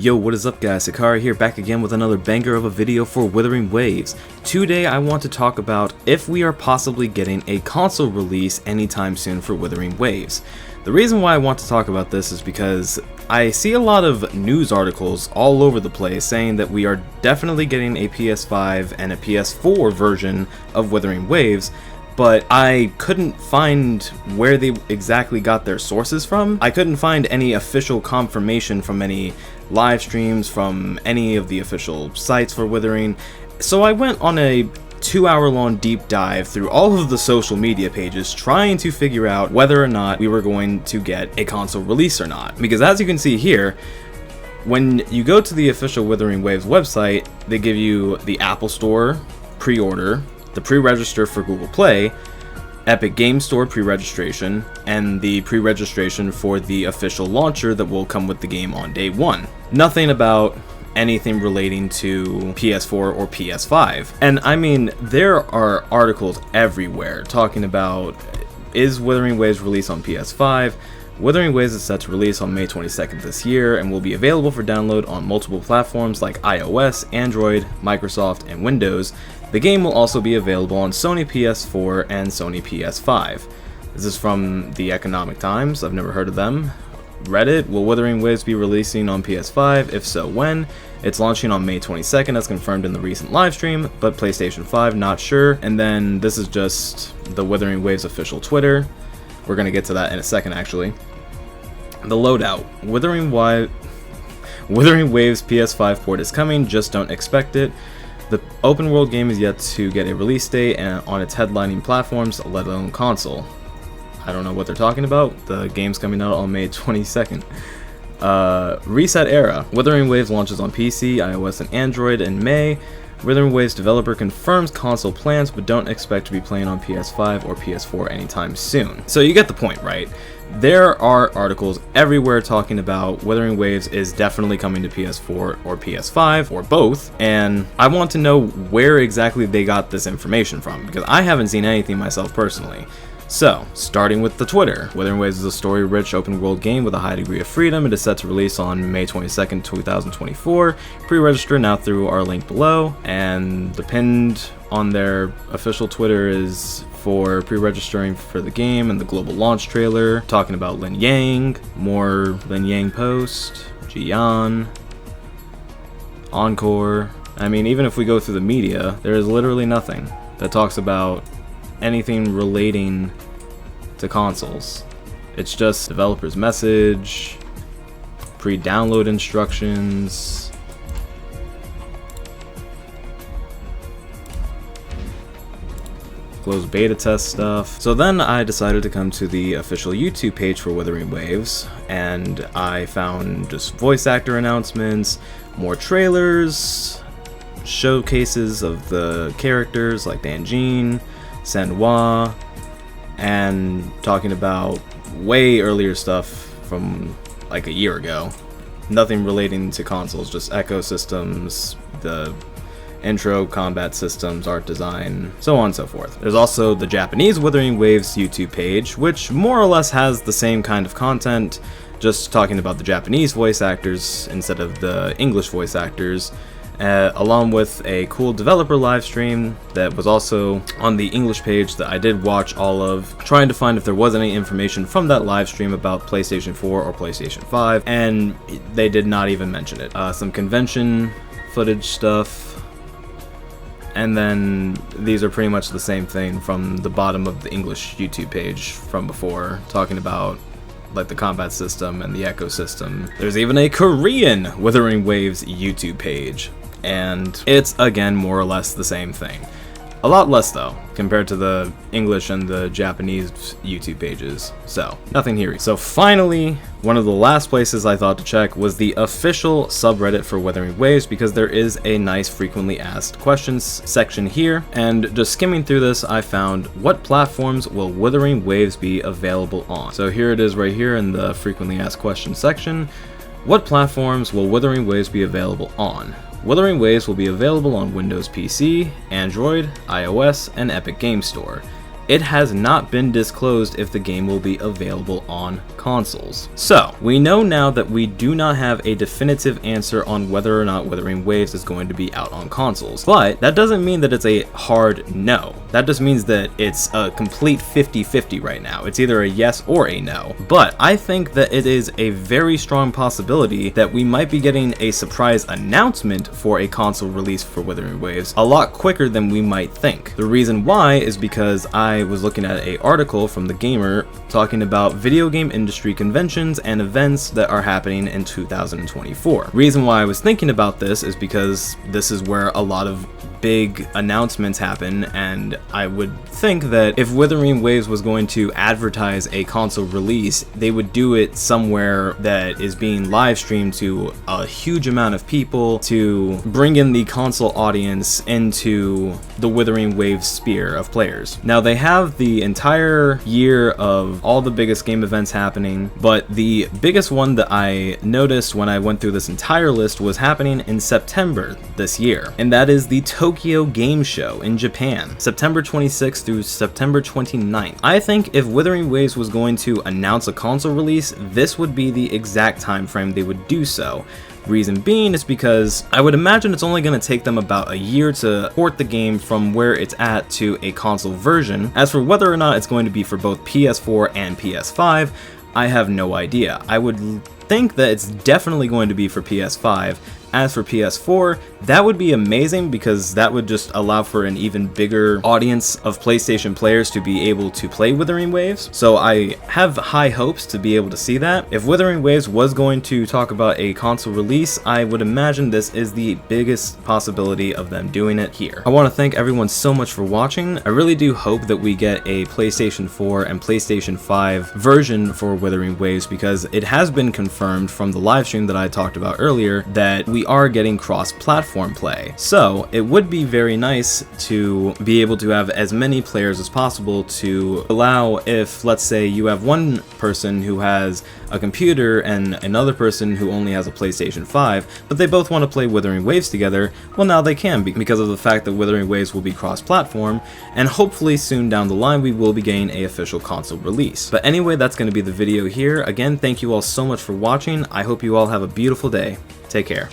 Yo, what is up guys, Sakara here, back again with another banger of a video for Wuthering Waves. Today I want to talk about if we are possibly getting a console release anytime soon for Wuthering Waves. The reason why I want to talk about this is because I see a lot of news articles all over the place saying that we are definitely getting a PS5 and a PS4 version of Wuthering Waves, but I couldn't find where they exactly got their sources from. I couldn't find any official confirmation from any live streams, from any of the official sites for Wuthering, so I went on a 2-hour-long deep dive through all of the social media pages trying to figure out whether or not we were going to get a console release or not. Because as you can see here, when you go to the official Wuthering Waves website, they give you the Apple Store pre-order, the pre-register for Google Play, Epic Game Store pre-registration, and the pre-registration for the official launcher that will come with the game on day one. Nothing about anything relating to PS4 or PS5. And I mean, there are articles everywhere talking about, is Wuthering Waves released on PS5? Wuthering Waves is set to release on May 22nd this year and will be available for download on multiple platforms like iOS, Android, Microsoft, and Windows. The game will also be available on Sony PS4 and Sony PS5. This is from the Economic Times. I've never heard of them. Reddit, will Wuthering Waves be releasing on PS5? If so, when? It's launching on May 22nd, as confirmed in the recent livestream, but PlayStation 5, not sure. And then this is just the Wuthering Waves official Twitter. We're going to get to that in a second, actually. The loadout. Wuthering Waves PS5 port is coming, just don't expect it. The open world game is yet to get a release date and on its headlining platforms, let alone console. I don't know what they're talking about. The game's coming out on May 22nd. Reset Era. Wuthering Waves launches on PC, iOS, and Android in May. Wuthering Waves developer confirms console plans, but don't expect to be playing on PS5 or PS4 anytime soon. So you get the point, right? There are articles everywhere talking about Wuthering Waves is definitely coming to PS4 or PS5 or both, and I want to know where exactly they got this information from, because I haven't seen anything myself personally. So, starting with the Twitter, Wuthering Waves is a story-rich open-world game with a high degree of freedom. It is set to release on May 22nd, 2024. Pre-register now through our link below, and the pinned on their official Twitter is for pre-registering for the game and the global launch trailer, talking about Lin Yang, more Lin Yang post, Jian, Encore. I mean, even if we go through the media, there is literally nothing that talks about anything relating to consoles. It's just developer's message, pre-download instructions, closed beta test stuff. So then I decided to come to the official YouTube page for Wuthering Waves, and I found just voice actor announcements, more trailers, showcases of the characters like Danjin, Senwa, and talking about way earlier stuff from like a year ago. Nothing relating to consoles, just ecosystems, the intro, combat systems, art design, so on and so forth. There's also the Japanese Wuthering Waves YouTube page, which more or less has the same kind of content, just talking about the Japanese voice actors instead of the English voice actors. Along with a cool developer live stream that was also on the English page that I did watch all of, trying to find if there was any information from that live stream about PlayStation 4 or PlayStation 5, and they did not even mention it. Some convention footage stuff, and then these are pretty much the same thing from the bottom of the English YouTube page from before, talking about like the combat system and the ecosystem. There's even a Korean Wuthering Waves YouTube page, and it's again more or less the same thing. A lot less though, compared to the English and the Japanese YouTube pages, so nothing here. So finally, one of the last places I thought to check was the official subreddit for Wuthering Waves, because there is a nice frequently asked questions section here, and just skimming through this I found, what platforms will Wuthering Waves be available on? So here it is right here in the frequently asked questions section. What platforms will Wuthering Waves be available on? Wuthering Waves will be available on Windows PC, Android, iOS, and Epic Game Store. it has not been disclosed if the game will be available on consoles. So, we know now that we do not have a definitive answer on whether or not Wuthering Waves is going to be out on consoles, but that doesn't mean that it's a hard no. That just means that it's a complete 50-50 right now. It's either a yes or a no. But I think that it is a very strong possibility that we might be getting a surprise announcement for a console release for Wuthering Waves a lot quicker than we might think. The reason why is because I was looking at an article from The Gamer talking about video game industry conventions and events that are happening in 2024. Reason why I was thinking about this is because this is where a lot of big announcements happen, and I would think that if Wuthering Waves was going to advertise a console release, they would do it somewhere that is being live streamed to a huge amount of people to bring in the console audience into the Wuthering Waves sphere of players. Now, they have the entire year of all the biggest game events happening, but the biggest one that I noticed when I went through this entire list was happening in September this year, and that is the Tokyo Game Show in Japan, September 26th through September 29th. I think if Wuthering Waves was going to announce a console release, this would be the exact time frame they would do so. Reason being is because I would imagine it's only going to take them about a year to port the game from where it's at to a console version. As for whether or not it's going to be for both PS4 and PS5, I have no idea. I would think that it's definitely going to be for PS5. As for PS4, that would be amazing because that would just allow for an even bigger audience of PlayStation players to be able to play Wuthering Waves. So I have high hopes to be able to see that. If Wuthering Waves was going to talk about a console release, I would imagine this is the biggest possibility of them doing it here. I want to thank everyone so much for watching. I really do hope that we get a PlayStation 4 and PlayStation 5 version for Wuthering Waves because it has been confirmed from the live stream that I talked about earlier that we are getting cross-platform play. So it would be very nice to be able to have as many players as possible to allow, if let's say you have one person who has a computer and another person who only has a PlayStation 5, but they both want to play Wuthering Waves together, well, now they can because of the fact that Wuthering Waves will be cross-platform, and hopefully soon down the line we will be getting an official console release. But anyway, that's going to be the video here. Again, thank you all so much for watching. I hope you all have a beautiful day. Take care.